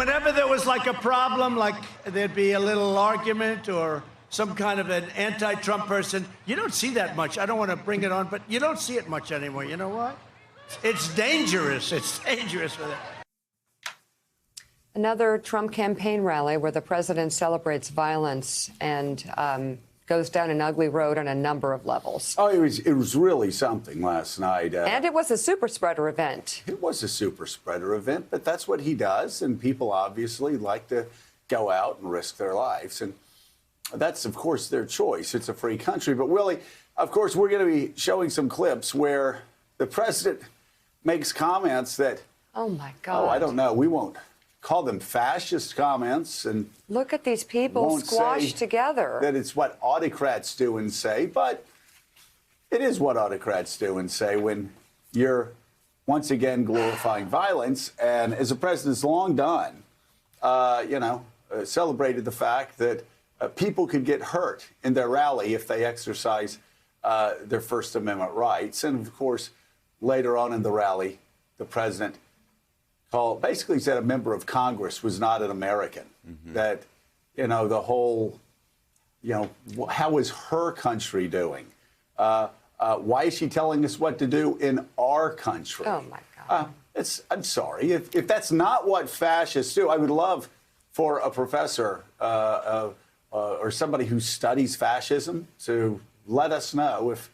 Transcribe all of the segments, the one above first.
Whenever there was like a problem, like there'd be a little argument or some kind of an anti-Trump person, you don't see that much. I don't want to bring it on, but you don't see it much anymore. You know what? It's dangerous. It's dangerous for that. Another Trump campaign rally where the president celebrates violence and goes down an ugly road on a number of levels. Oh, it was really something last night. And it was a super spreader event. It was a super spreader event, but that's what he does. And people obviously like to go out and risk their lives. And that's, of course, their choice. It's a free country. But, Willie, of course, we're going to be showing some clips where the president makes comments that, oh, my God. Oh, I don't know. We won't call them fascist comments. And look at these people squashed together. That it's what autocrats do and say. But it is what autocrats do and say when you're once again glorifying violence. And as the president's long done, celebrated the fact that people could get hurt in their rally if they exercise their First Amendment rights. And, of course, later on in the rally, the president basically said a member of Congress was not an American. Mm-hmm. That, the whole, how is her country doing? Why is she telling us what to do in our country? Oh, my God. I'm sorry. If that's not what fascists do, I would love for a professor or somebody who studies fascism to let us know if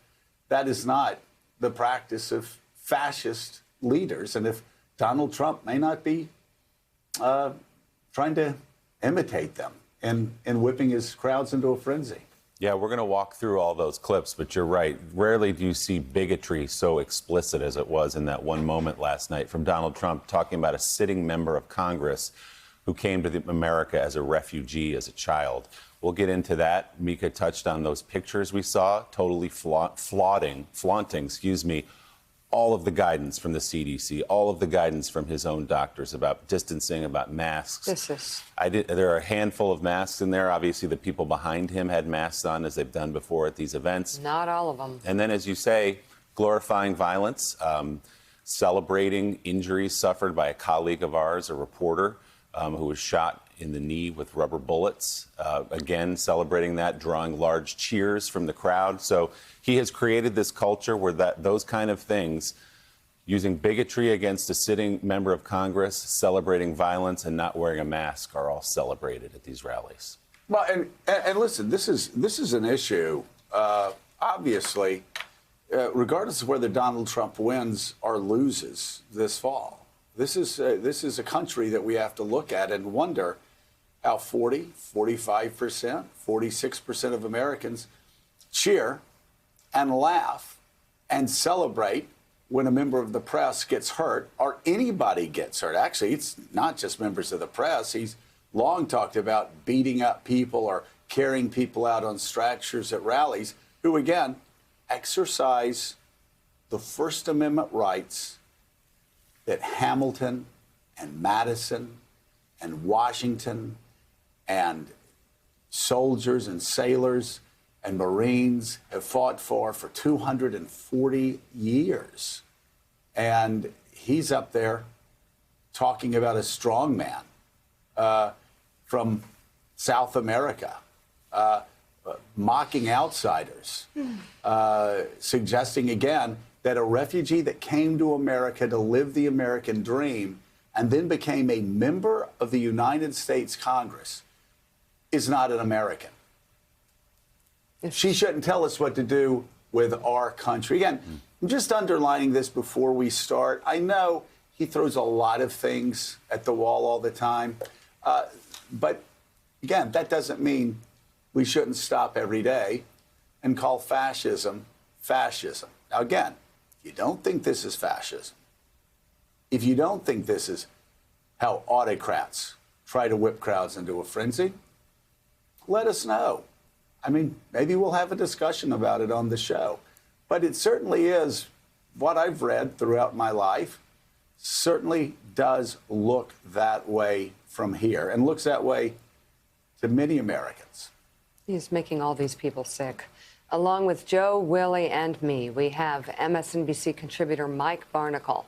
that is not the practice of fascist leaders and if Donald Trump may not be trying to imitate them and whipping his crowds into a frenzy. Yeah, we're going to walk through all those clips, but you're right. Rarely do you see bigotry so explicit as it was in that one moment last night from Donald Trump talking about a sitting member of Congress who came to America as a refugee as a child. We'll get into that. Mika touched on those pictures we saw, totally flaunting, all of the guidance from the CDC, all of the guidance from his own doctors about distancing, about masks. There are a handful of masks in there. Obviously, the people behind him had masks on, as they've done before at these events. Not all of them. And then, as you say, glorifying violence, celebrating injuries suffered by a colleague of ours, a reporter, who was shot in the knee with rubber bullets. Again, celebrating that, drawing large cheers from the crowd. So he has created this culture where those kind of things, using bigotry against a sitting member of Congress, celebrating violence, and not wearing a mask are all celebrated at these rallies. Well, and listen, this is an issue, obviously, regardless of whether Donald Trump wins or loses this fall. This is a country that we have to look at and wonder how 40, 45%, 46% of Americans cheer and laugh and celebrate when a member of the press gets hurt or anybody gets hurt. Actually, it's not just members of the press. He's long talked about beating up people or carrying people out on stretchers at rallies who, again, exercise the First Amendment rights that Hamilton and Madison and Washington and soldiers and sailors and Marines have fought for 240 years. And he's up there talking about a strong man from South America, mocking outsiders, suggesting again that a refugee that came to America to live the American dream and then became a member of the United States Congress is not an American. She shouldn't tell us what to do with our country. Again, I'm just underlining this before we start. I know he throws a lot of things at the wall all the time. But again, that doesn't mean we shouldn't stop every day and call fascism fascism. Now, again, if you don't think this is fascism, if you don't think this is how autocrats try to whip crowds into a frenzy, let us know. I mean, maybe we'll have a discussion about it on the show. But it certainly is what I've read throughout my life, certainly does look that way from here and looks that way to many Americans. He's making all these people sick. Along with Joe, Willie, and me, we have MSNBC contributor Mike Barnicle.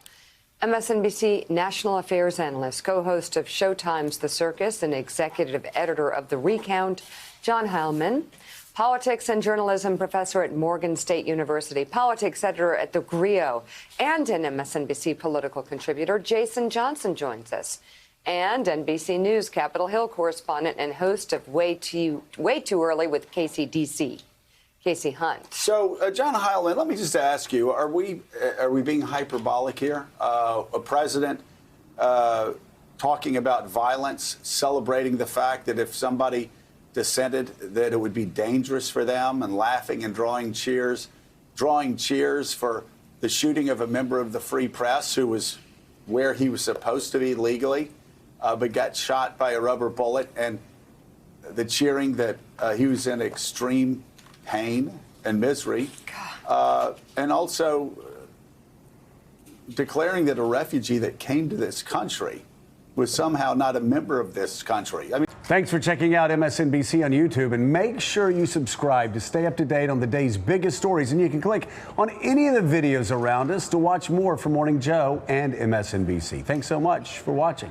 MSNBC national affairs analyst, co-host of Showtime's The Circus, and executive editor of The Recount, John Heilemann. Politics and journalism professor at Morgan State University, politics editor at The Grio, and an MSNBC political contributor, Jason Johnson joins us. And NBC News Capitol Hill correspondent and host of Way Too Early with KCDC, Casey Hunt. So, John Heilemann, let me just ask you: Are we being hyperbolic here? A president talking about violence, celebrating the fact that if somebody dissented, that it would be dangerous for them, and laughing and drawing cheers for the shooting of a member of the Free Press who was where he was supposed to be legally, but got shot by a rubber bullet, and the cheering that he was in extreme pain and misery, and also declaring that a refugee that came to this country was somehow not a member of this country. I mean, thanks for checking out MSNBC on YouTube, and make sure you subscribe to stay up to date on the day's biggest stories. And you can click on any of the videos around us to watch more from Morning Joe and MSNBC. Thanks so much for watching.